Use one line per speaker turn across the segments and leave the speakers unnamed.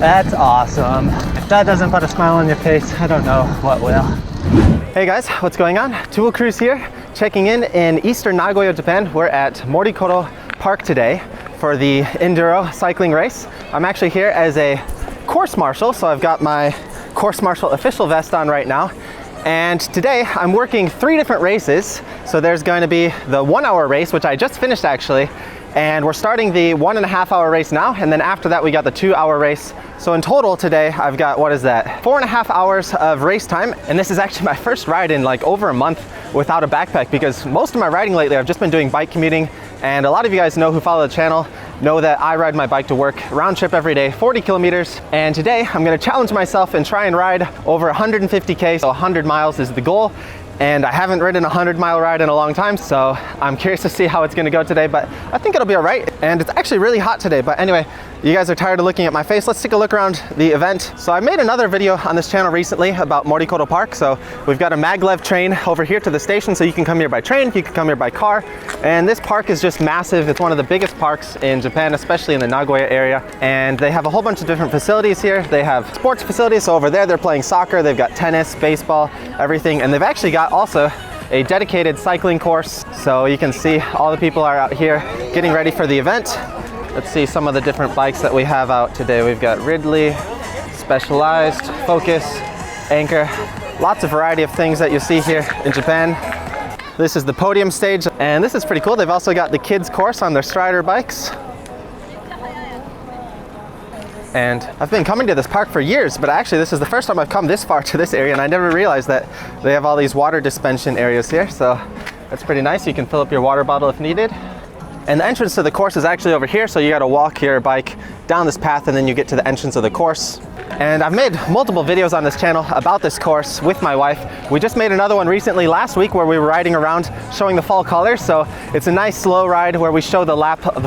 That's awesome. If that doesn't put a smile on your face, I don't know what will. Hey guys, what's going on? Tool Cruise here, checking in eastern Nagoya, Japan. We're at Morikoro Park today for the enduro cycling race. I'm actually here as a course marshal, so I've got my course marshal official vest on right now. And today I'm working 3 different races. So there's going to be the 1-hour race, which I just finished actually. And we're starting the 1.5-hour race now, and then after that we got the 2-hour race. So in total today I've got, what is that, 4.5 hours of race time. And this is actually my first ride in like over a month without a backpack, because most of my riding lately I've just been doing bike commuting. And a lot of you guys know, who follow the channel, know that I ride my bike to work round trip every day, 40 kilometers. And today I'm gonna challenge myself and try and ride over 150K, so 100 miles is the goal. And I haven't ridden a 100-mile ride in a long time, so I'm curious to see how it's gonna go today, but I think it'll be all right. And it's actually really hot today, but anyway, you guys are tired of looking at my face. Let's take a look around the event. So I made another video on this channel recently about Morikoro Park. So we've got a maglev train over here to the station, so you can come here by train, you can come here by car. And this park is just massive. It's one of the biggest parks in Japan, especially in the Nagoya area. And they have a whole bunch of different facilities here. They have sports facilities, so over there they're playing soccer, they've got tennis, baseball, everything. And they've actually got also a dedicated cycling course. So you can see all the people are out here getting ready for the event. Let's see some of the different bikes that we have out today. We've got Ridley, Specialized, Focus, Anchor, lots of variety of things that you see here in Japan. This is the podium stage, and this is pretty cool. They've also got the kids course on their Strider bikes. And I've been coming to this park for years, but actually this is the first time I've come this far to this area, and I never realized that they have all these water dispensing areas here. So that's pretty nice. You can fill up your water bottle if needed. And the entrance to the course is actually over here, so you gotta walk your bike down this path and then you get to the entrance of the course. And I've made multiple videos on this channel about this course with my wife. We just made another one recently last week where we were riding around showing the fall colors. So it's a nice slow ride where we show the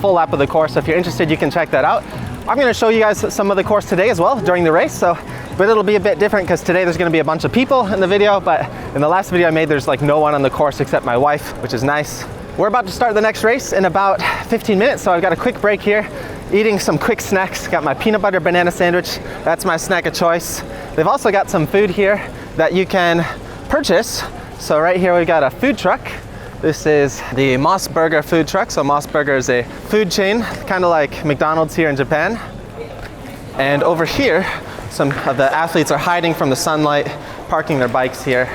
full lap of the course. So if you're interested, you can check that out. I'm gonna show you guys some of the course today as well during the race. But it'll be a bit different because today there's gonna be a bunch of people in the video, but in the last video I made, there's like no one on the course except my wife, which is nice. We're about to start the next race in about 15 minutes, so I've got a quick break here, eating some quick snacks. Got my peanut butter banana sandwich. That's my snack of choice. They've also got some food here that you can purchase. So right here we've got a food truck. This is the Moss Burger food truck. So Moss Burger is a food chain, kind of like McDonald's here in Japan. And over here, some of the athletes are hiding from the sunlight, parking their bikes here.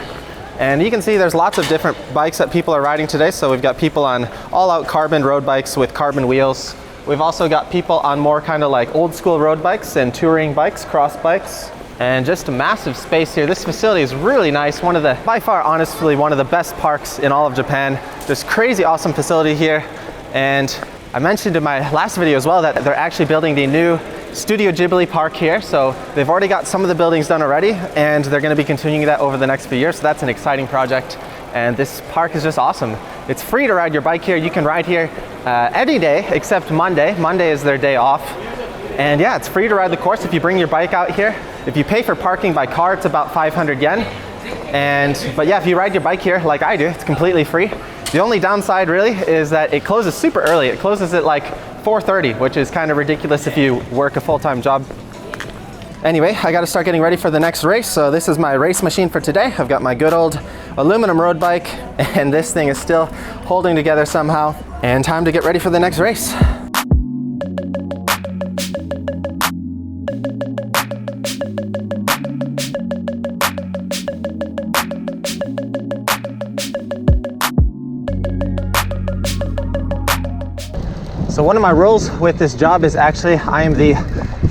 And you can see there's lots of different bikes that people are riding today. So we've got people on all-out carbon road bikes with carbon wheels. We've also got people on more kind of like old school road bikes and touring bikes, cross bikes, and just a massive space here. This facility is really nice. By far, honestly, one of the best parks in all of Japan. Just crazy awesome facility here. And I mentioned in my last video as well that they're actually building the new Studio Ghibli park here. So they've already got some of the buildings done already, and they're going to be continuing that over the next few years. So that's an exciting project. And this park is just awesome. It's free to ride your bike here. You can ride here any day except Monday. Monday is their day off. And yeah, it's free to ride the course if you bring your bike out here. If you pay for parking by car, it's about 500 yen. But yeah, if you ride your bike here like I do, it's completely free. The only downside really is that it closes super early. It closes at like 4:30, which is kind of ridiculous if you work a full-time job. Anyway, I got to start getting ready for the next race. So this is my race machine for today. I've got my good old aluminum road bike, and this thing is still holding together somehow. And time to get ready for the next race. So one of my roles with this job is actually I am the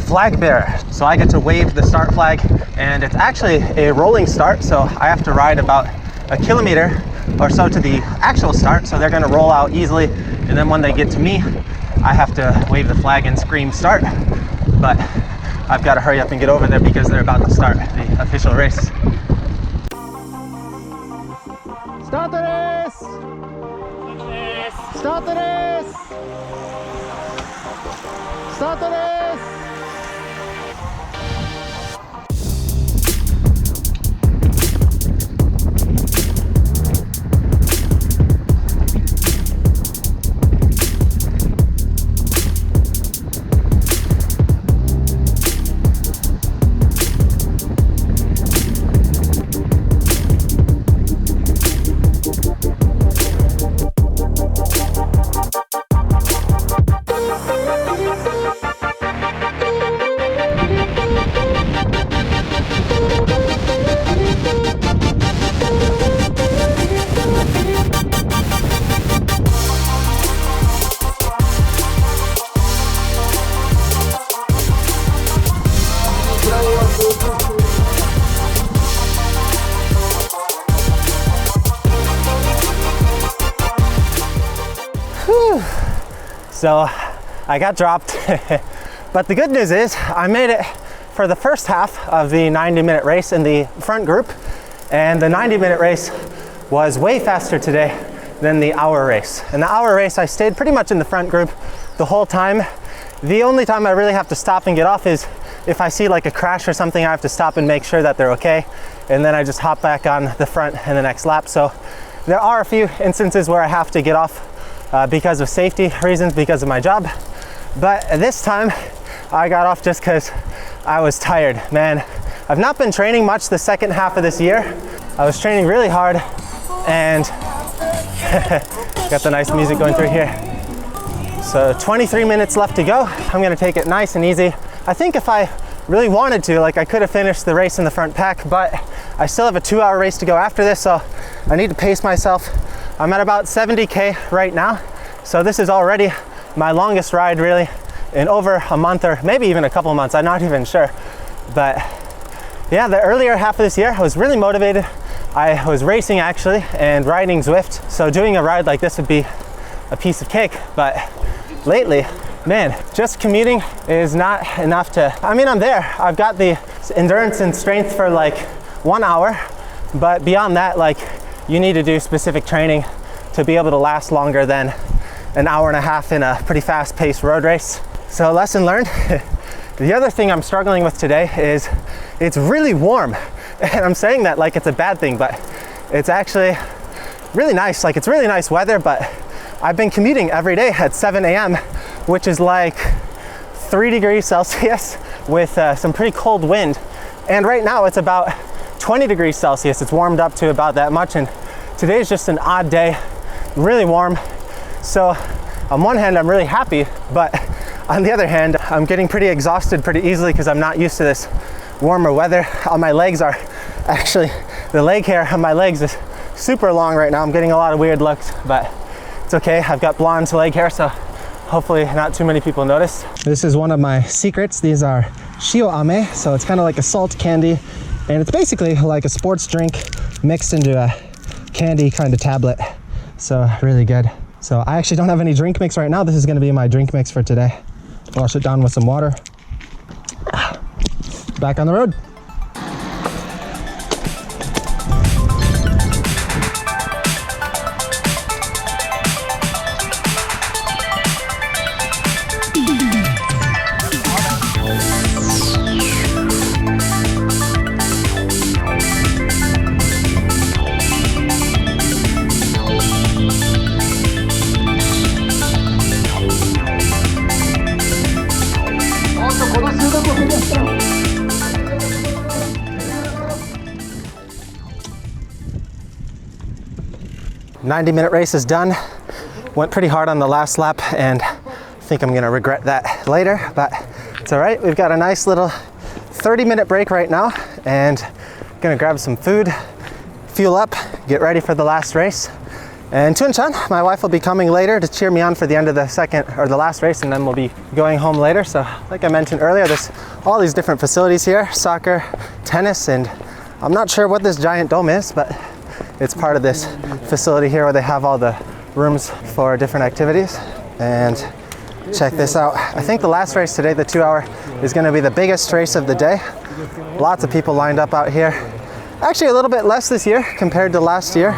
flag bearer. So I get to wave the start flag, and it's actually a rolling start. So I have to ride about 1 kilometer or so to the actual start. So they're gonna roll out easily. And then when they get to me, I have to wave the flag and scream start. But I've got to hurry up and get over there because they're about to start the official race. Start the race! Start the race! Start the race! So I got dropped. But the good news is I made it for the first half of the 90-minute race in the front group, and the 90-minute race was way faster today than the hour race. In the hour race, I stayed pretty much in the front group the whole time. The only time I really have to stop and get off is if I see like a crash or something. I have to stop and make sure that they're okay, and then I just hop back on the front in the next lap. So there are a few instances where I have to get off because of safety reasons, because of my job. But this time I got off just because I was tired. Man, I've not been training much the second half of this year. I was training really hard, and got the nice music going through here. So 23 minutes left to go. I'm gonna take it nice and easy. I think if I really wanted to, like, I could have finished the race in the front pack, but I still have a 2-hour race to go after this, so I need to pace myself. I'm at about 70K right now. So this is already my longest ride really in over a month, or maybe even a couple of months, I'm not even sure. But yeah, the earlier half of this year I was really motivated. I was racing actually and riding Zwift, so doing a ride like this would be a piece of cake. But lately, man, just commuting is not enough to, I mean, I'm there. I've got the endurance and strength for like 1 hour, but beyond that, like, you need to do specific training to be able to last longer than an hour and a half in a pretty fast-paced road race. So lesson learned. The other thing I'm struggling with today is it's really warm. And I'm saying that like it's a bad thing, but it's actually really nice. Like, it's really nice weather, but I've been commuting every day at 7 a.m., which is like 3 degrees Celsius with some pretty cold wind. And right now it's about 20 degrees Celsius. It's warmed up to about that much. And today is just an odd day, really warm. So on one hand, I'm really happy, but on the other hand, I'm getting pretty exhausted pretty easily because I'm not used to this warmer weather. On my legs are actually, the leg hair on my legs is super long right now. I'm getting a lot of weird looks, but it's okay. I've got blonde leg hair, so hopefully not too many people notice. This is one of my secrets. These are shio ame, so it's kind of like a salt candy, and it's basically like a sports drink mixed into a candy kind of tablet. So really good. So I actually don't have any drink mix right now. This is going to be my drink mix for today. Wash it down with some water. Back on the road. .90-minute race is done. Went pretty hard on the last lap, and I think I'm gonna regret that later, but it's all right. We've got a nice little 30-minute break right now, and gonna grab some food, fuel up, get ready for the last race. And Chun-chan, my wife, will be coming later to cheer me on for the end of the second or the last race, and then we'll be going home later. So like I mentioned earlier, there's all these different facilities here, soccer, tennis, and I'm not sure what this giant dome is, but it's part of this facility here where they have all the rooms for different activities. And check this out. I think the last race today, the 2-hour, is gonna be the biggest race of the day. Lots of people lined up out here. Actually a little bit less this year compared to last year.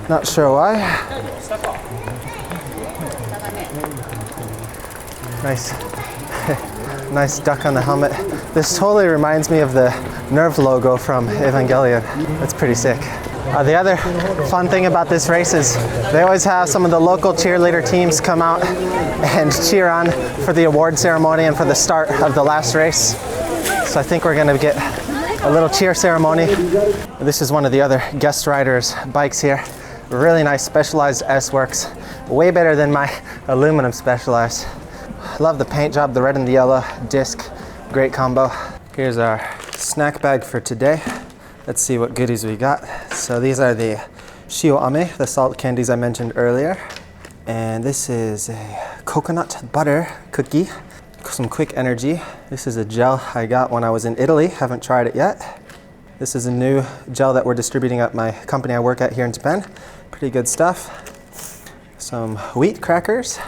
Not sure why. Nice, nice duck on the helmet. This totally reminds me of the Nerve logo from Evangelion. That's pretty sick. The other fun thing about this race is they always have some of the local cheerleader teams come out and cheer on for the award ceremony and for the start of the last race. So I think we're gonna get a little cheer ceremony. This is one of the other guest riders' bikes here. Really nice Specialized S-Works. Way better than my aluminum Specialized. Love the paint job, the red and the yellow disc. Great combo. Here's our snack bag for today. Let's see what goodies we got. So these are the shio ame, the salt candies I mentioned earlier. And this is a coconut butter cookie, some quick energy. This is a gel I got when I was in Italy. Haven't tried it yet. This is a new gel that we're distributing at my company I work at here in Japan. Pretty good stuff. Some wheat crackers.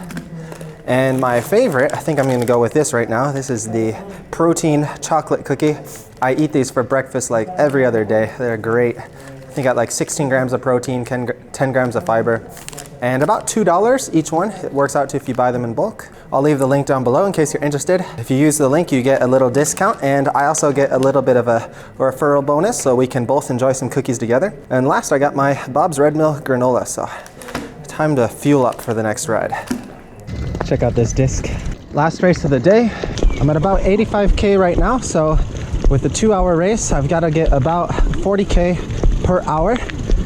And my favorite, I think I'm gonna go with this right now. This is the protein chocolate cookie. I eat these for breakfast like every other day. They're great. I think got like 16 grams of protein, 10 grams of fiber, and about $2 each one. It works out to if you buy them in bulk. I'll leave the link down below in case you're interested. If you use the link, you get a little discount, and I also get a little bit of a referral bonus, so we can both enjoy some cookies together. And last, I got my Bob's Red Mill granola, so time to fuel up for the next ride. Check out this disc. Last race of the day. I'm at about 85K right now, so with the 2-hour race, I've got to get about 40K per hour.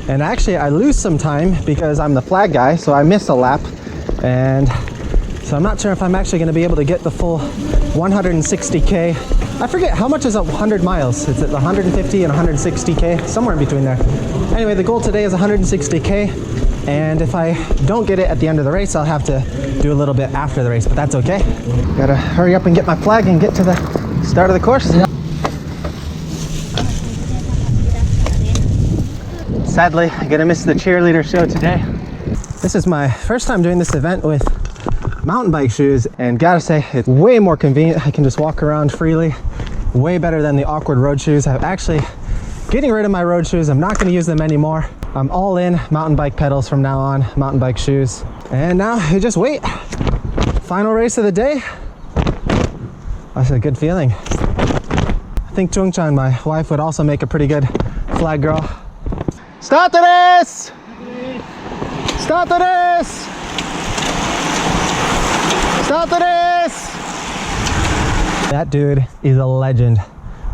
And actually, I lose some time because I'm the flag guy, so I miss a lap. And so I'm not sure if I'm actually going to be able to get the full 160K. I forget, how much is 100 miles? It's at 150 and 160K, somewhere in between there. Anyway, the goal today is 160K. And if I don't get it at the end of the race, I'll have to do a little bit after the race, but that's okay. Gotta hurry up and get my flag and get to the start of the course. Sadly, I'm gonna miss the cheerleader show today. This is my first time doing this event with mountain bike shoes, and gotta say, it's way more convenient. I can just walk around freely, way better than the awkward road shoes. I'm actually getting rid of my road shoes. I'm not gonna use them anymore. I'm all in mountain bike pedals from now on, mountain bike shoes. And now you just wait. Final race of the day. That's a good feeling. I think Chung-chan, my wife, would also make a pretty good flag girl. Start the race! Start the race! Start the race! That dude is a legend.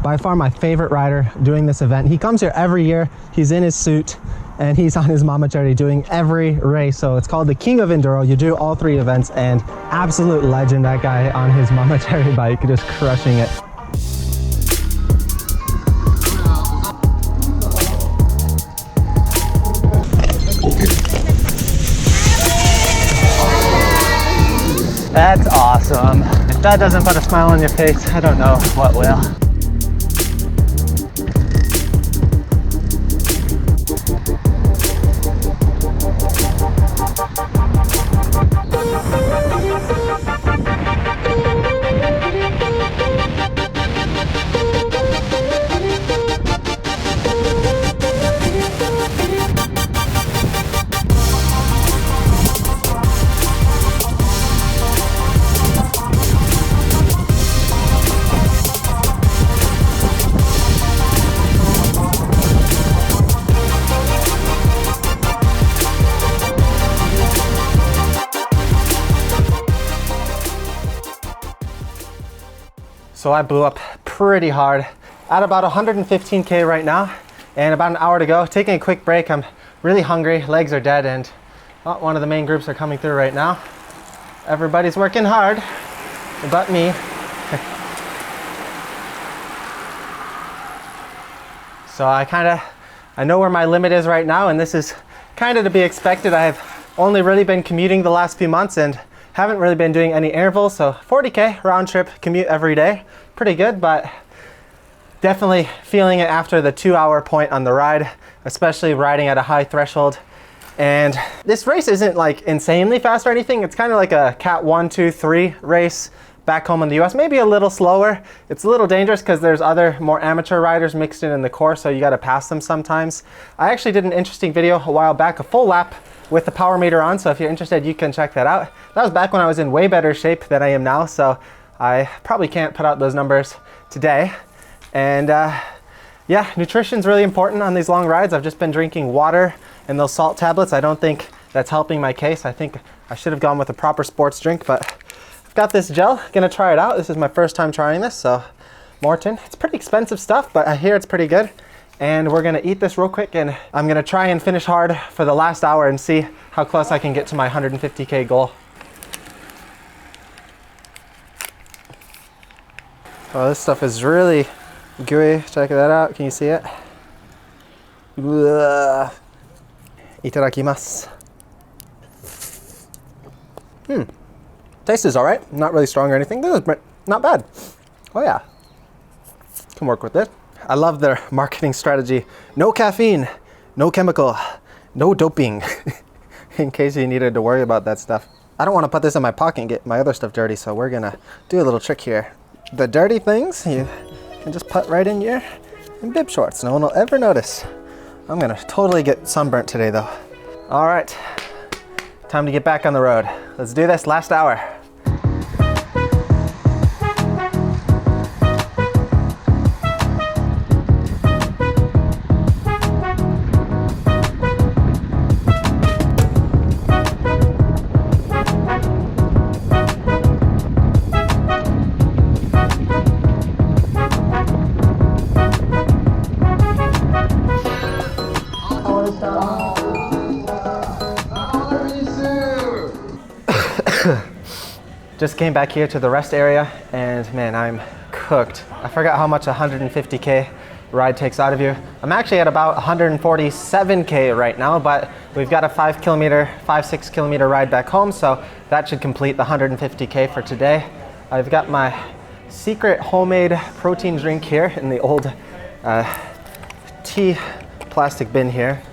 By far my favorite rider doing this event. He comes here every year. He's in his suit and he's on his mamachari doing every race. So it's called the King of Enduro. You do all 3 events, and absolute legend, that guy on his mamachari bike, just crushing it. That's awesome. If that doesn't put a smile on your face, I don't know what will. So I blew up pretty hard at about 115K right now, and about an hour to go. Taking a quick break. I'm really hungry, legs are dead, and one of the main groups are coming through right now. Everybody's working hard, but me. So I know where my limit is right now, and this is kind of to be expected. I have only really been commuting the last few months and haven't really been doing any intervals, so 40K round trip commute every day. Pretty good, but definitely feeling it after the 2-hour point on the ride, especially riding at a high threshold. And this race isn't like insanely fast or anything. It's kind of like a Cat 1, 2, 3 race back home in the US, maybe a little slower. It's a little dangerous because there's other more amateur riders mixed in the course, so you got to pass them sometimes. I actually did an interesting video a while back, a full lap with the power meter on, so if you're interested, you can check that out. That was back when I was in way better shape than I am now, so I probably can't put out those numbers today. And yeah, nutrition's really important on these long rides. I've just been drinking water and those salt tablets. I don't think that's helping my case. I think I should have gone with a proper sports drink, but I've got this gel, gonna try it out. This is my first time trying this, so Morton. It's pretty expensive stuff, but I hear it's pretty good. And we're gonna eat this real quick, and I'm gonna try and finish hard for the last hour and see how close I can get to my 150K goal. Oh, this stuff is really gooey. Check that out. Can you see it? Itadakimasu. Taste is all right. Not really strong or anything. This is not bad. Oh yeah, can work with it. I love their marketing strategy. No caffeine, no chemical, no doping. In case you needed to worry about that stuff. I don't want to put this in my pocket and get my other stuff dirty, so we're gonna do a little trick here. The dirty things you can just put right in your bib shorts. No one will ever notice. I'm gonna totally get sunburnt today though. All right, time to get back on the road. Let's do this, last hour. Just came back here to the rest area and man, I'm cooked. I forgot how much 150K ride takes out of you. I'm actually at about 147K right now, but we've got a 6 kilometer ride back home, so that should complete the 150K for today. I've got my secret homemade protein drink here in the old tea plastic bin here.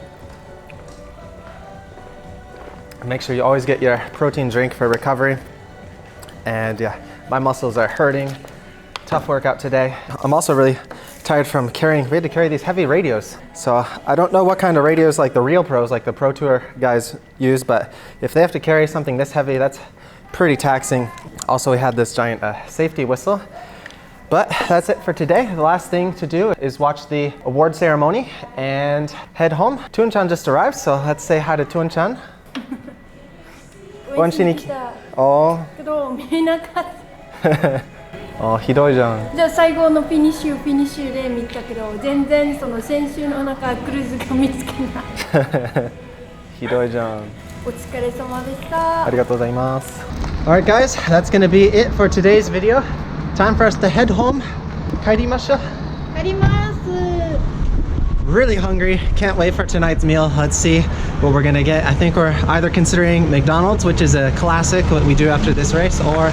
Make sure you always get your protein drink for recovery. And yeah, my muscles are hurting. Tough workout today. I'm also really tired from we had to carry these heavy radios. So I don't know what kind of radios like the real pros, like the Pro Tour guys use, but if they have to carry something this heavy, that's pretty taxing. Also, we had this giant safety whistle. But that's it for today. The last thing to do is watch the award ceremony and head home. Tuan-chan just arrived, so let's say hi to Tuan-chan.
美味しいでけど見えなかった。
ひどいじゃん。
じゃあ最後のフィニッシュで見たけど全然その先週のクルーズが見つけない。
ひどいじゃん。
お疲れ様でした。
ありがとうございます。Alright guys, that's gonna be it for today's video. Time for us to head home. 帰りましょう。
帰ります。
Really hungry, can't wait for tonight's meal. Let's see what we're gonna get. I think we're either considering McDonald's, which is a classic, what we do after this race, or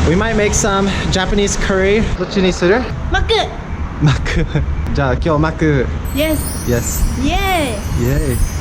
we might make some Japanese curry. どっちにする？
マック。
マック。じゃあ今日マック。
Yes.
Yes.
Yay.
Yay.